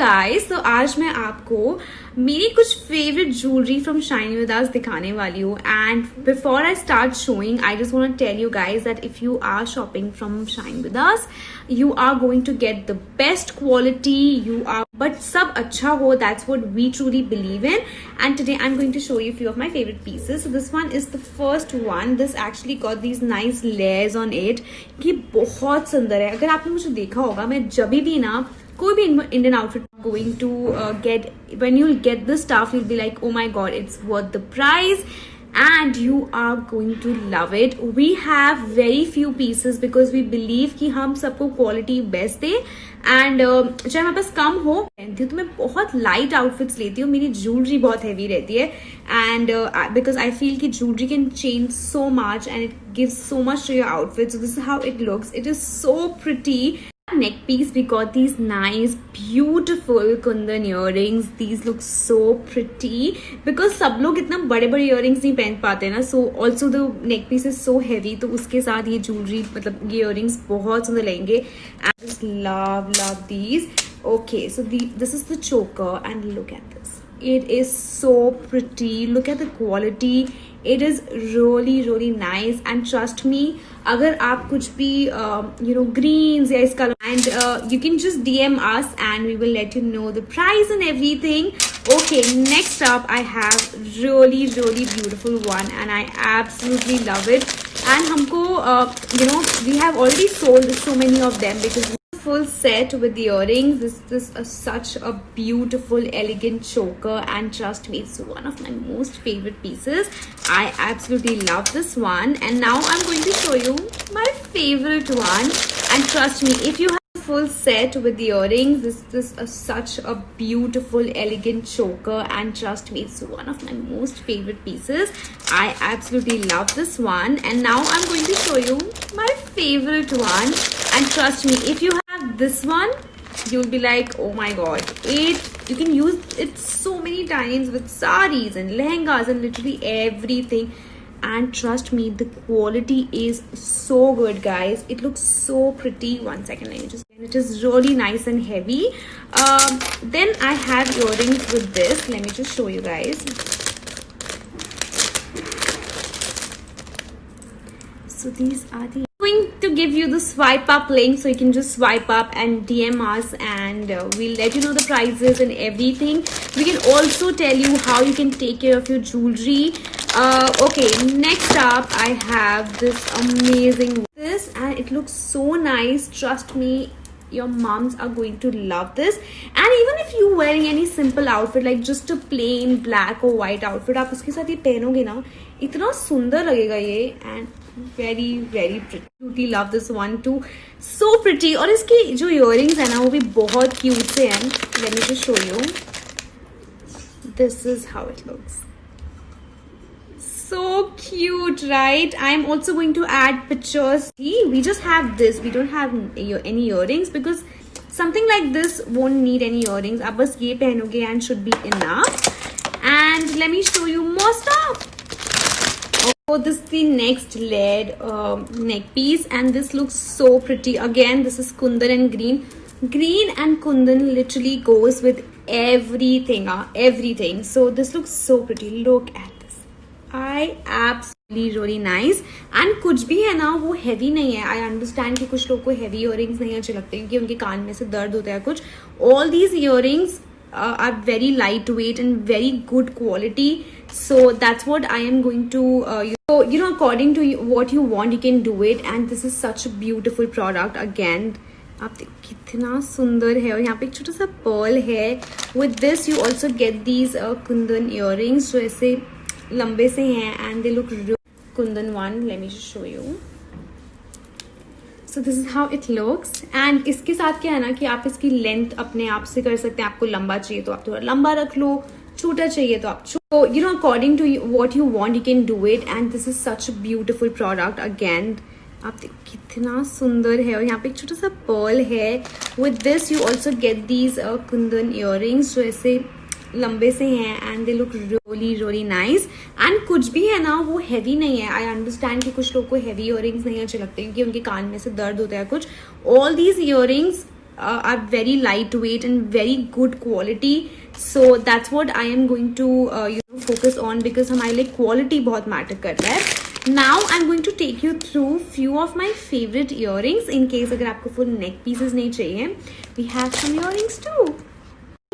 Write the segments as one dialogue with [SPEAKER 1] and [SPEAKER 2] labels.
[SPEAKER 1] Guys, तो आज मैं आपको मेरी कुछ favourite jewellery from shine with us दिखाने वाली हूँ. And before I start showing, I just want to tell you guys that if you are shopping from shine with us, you are going to get the best quality. But सब अच्छा हो, that's what we truly believe in. And today I'm going to show you a few of my favorite pieces. So this one is the first one. This actually got these nice layers on it. ये बहुत सुंदर है. अगर आपने मुझे देखा होगा, मैं जब भी ना कोई भी Indian outfit going to get, when you'll get this stuff, you'll be like, oh my god, it's worth the price. And you are going to love it. We have very few pieces because we believe कि हम सबको quality best they. And चाहे हमारे पास कम हो, पहनती हूँ तो मैं बहुत light outfits लेती हूँ. मेरी jewelry बहुत heavy रहती है. And because I feel कि jewelry can change so much and it gives so much to your outfit. So this is how it looks. It is so pretty. Neck piece, we got these nice beautiful kundan earrings. These look so pretty because सब लोग इतना बड़े बड़े earrings नहीं पहन पाते ना. So also the neck piece is so heavy, तो उसके साथ ये jewelry, मतलब ये earrings बहुत सुंदर लगेंगे. I just love these. Okay, so this is the choker and look at this. It is so pretty. Look at the quality. It is really nice. And trust me, अगर आप कुछ भी greens या इसका, and you can just DM us and we will let you know the price and everything. Okay, next up I have really beautiful one and I absolutely love it. And हमको we have already sold so many of them because full set with the earrings. This is such a beautiful elegant choker and trust me, it's one of my most favorite pieces. I absolutely love this one. And now I'm going to show you my favorite one. And trust me, if you have a full set with the earrings, this is such a beautiful elegant choker and trust me, it's one of my most favorite pieces. I absolutely love this one. And now I'm going to show you my favorite one. And trust me, if you have this one, you'll be like, oh my god, you can use it so many times with saris and lehengas and literally everything. And trust me, the quality is so good, guys. It looks so pretty. One second, let me just, it is really nice and heavy. Then I have earrings with this. Let me just show you guys. So these are the, going to give you the swipe up link, so you can just swipe up and DM us and we'll let you know the prices and everything. We can also tell you how you can take care of your jewelry. Okay, next up I have this amazing this, and it looks so nice. Trust me, your moms are going to love this. And even if you wearing any simple outfit like just a plain black or white outfit, आप उसके साथ ये पहनोगे ना, इतना सुंदर लगेगा ये. And very pretty. Absolutely love this one too. So pretty. और इसकी जो earrings है ना, वो भी बहुत cute से हैं. Let me just show you. This is how it looks. So cute, right? I'm also going to add pictures. See, we just have this. We don't have any earrings because something like this won't need any earrings. आप बस ये पहनोगे and should be enough. And let me show you more stuff. Oh, this is the next layered neck piece and this looks so pretty. Again, this is kundan and green. Green and kundan literally goes with everything. Everything. So this looks so pretty. Look at this. I absolutely really nice. And कुछ भी है ना, वो heavy नहीं है. I understand कि कुछ लोग को heavy earrings नहीं अच्छे लगते क्योंकि उनके कान में से दर्द होता है कुछ. All these earrings are very lightweight and very good quality. So that's what I am going to according to what you want, you can do it. And this is such a beautiful product. Again, आप देखो कितना सुंदर है और यहाँ पे एक छोटा सा pearl है. With this you also get these kundan earrings जो ऐसे लंबे से हैं and they look real. Kundan one, let me just show you. So this is how it looks. And इसके साथ क्या है ना कि आप इसकी लेंथ अपने आप से कर सकते हैं. आपको लंबा चाहिए तो आप थोड़ा लंबा रख लो, छोटा चाहिए तो आप according to what you want, you can do it. And this is such a beautiful product. Again, आप देखो कितना सुंदर है और यहाँ पे एक छोटा सा pearl है. With this you also get these kundan earrings जो ऐसे लंबे से हैं and they look really nice. And कुछ भी है ना, वो heavy नहीं है. I understand कि कुछ लोग को heavy earrings नहीं अच्छे लगते क्योंकि उनके कान में से दर्द होता है कुछ. All these earrings are very lightweight and very good quality. So that's what I am going to focus on, because हमारे लिए quality बहुत matter करता है. Now I'm going to take you through few of my favorite earrings. In case अगर आपको full neck pieces नहीं चाहिए, we have some earrings too.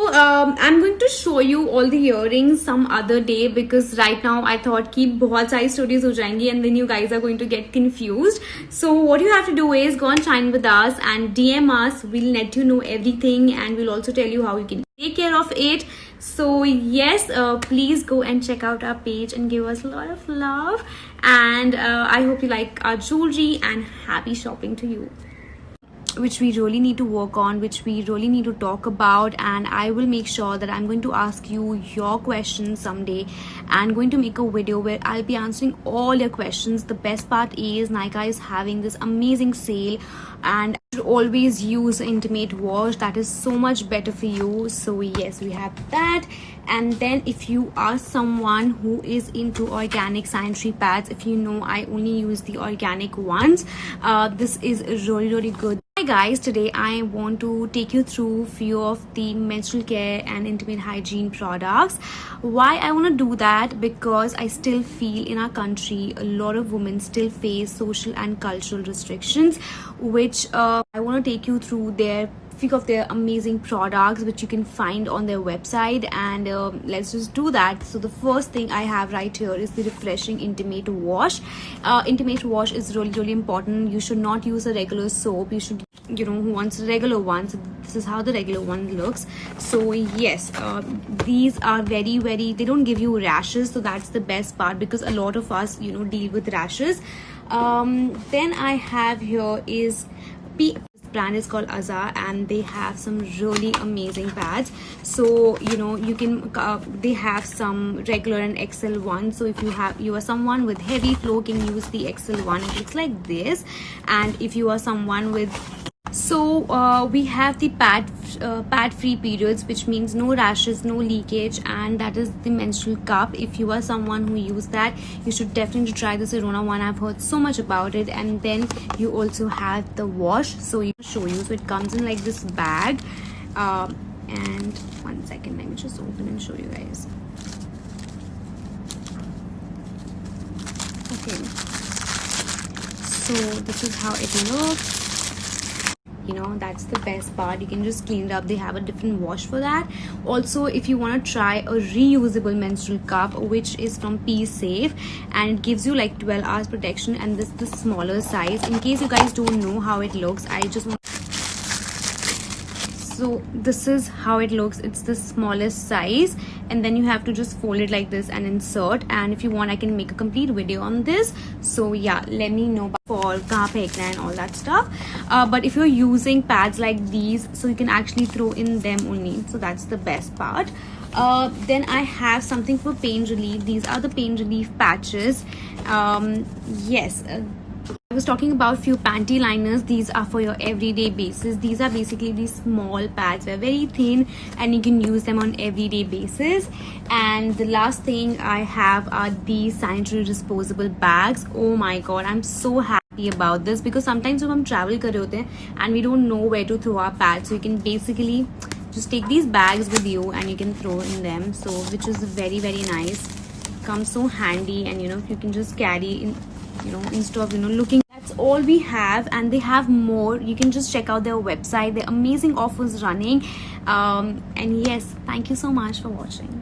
[SPEAKER 1] So I'm going to show you all the earrings some other day, because right now I thought कि बहुत सारी stories हो जाएंगी and then you guys are going to get confused. So what you have to do is go on Shine With Us and DM us. We'll let you know everything and we'll also tell you how you can take care of it. So yes, please go and check out our page and give us a lot of love, and I hope you like our jewelry, and happy shopping to you. Which we really need to work on, which we really need to talk about, and I will make sure that I'm going to ask you your questions someday and going to make a video where I'll be answering all your questions. The best part is Nykaa is having this amazing sale, and you should always use Intimate Wash. That is so much better for you. So yes, we have that. And then if you are someone who is into organic sanitary pads, if you know I only use the organic ones, this is really good. Hi guys, today I want to take you through few of the menstrual care and intimate hygiene products. Why I want to do that? Because I still feel in our country a lot of women still face social and cultural restrictions, which I want to take you through few of their amazing products which you can find on their website, and let's just do that. So the first thing I have right here is the refreshing Intimate Wash. Intimate Wash is really important. You should not use a regular soap. You should, who wants a regular one, so this is how the regular one looks. So yes, these are very, they don't give you rashes, so that's the best part, because a lot of us deal with rashes. Then I have here is brand is called Azar, and they have some really amazing pads. So you can they have some regular and XL one. So if you are someone with heavy flow, can use the XL one. It looks like this. And if you are someone with we have the pad free periods, which means no rashes, no leakage, and that is the menstrual cup. If you are someone who use that, you should definitely try this Arona one. I've heard so much about it. And then you also have the wash. So you show you. So it comes in like this bag. And one second, let me just open and show you guys. Okay. So this is how it looks. That's the best part. You can just clean it up. They have a different wash for that. Also, if you want to try a reusable menstrual cup, which is from Peace Safe, and it gives you like 12 hours protection, and this is the smaller size. In case you guys don't know how it looks, I just want. So this is how it looks. It's the smallest size, and then you have to just fold it like this and insert. And if you want, I can make a complete video on this. So yeah, let me know for kahan phekna and all that stuff. But if you're using pads like these, so you can actually throw in them only. So that's the best part. Then I have something for pain relief. These are the pain relief patches. Yes. I was talking about few panty liners. These are for your everyday basis. These are basically these small pads. They're very thin and you can use them on everyday basis. And the last thing I have are these sanitary disposable bags. Oh my god, I'm so happy about this, because sometimes when we travel kar rahe hote hain and we don't know where to throw our pads, so you can basically just take these bags with you and you can throw in them. So which is very nice. Comes so handy, and you can just carry in, instead of looking. That's all we have, and they have more. You can just check out their website. They're amazing offers running. And yes, thank you so much for watching.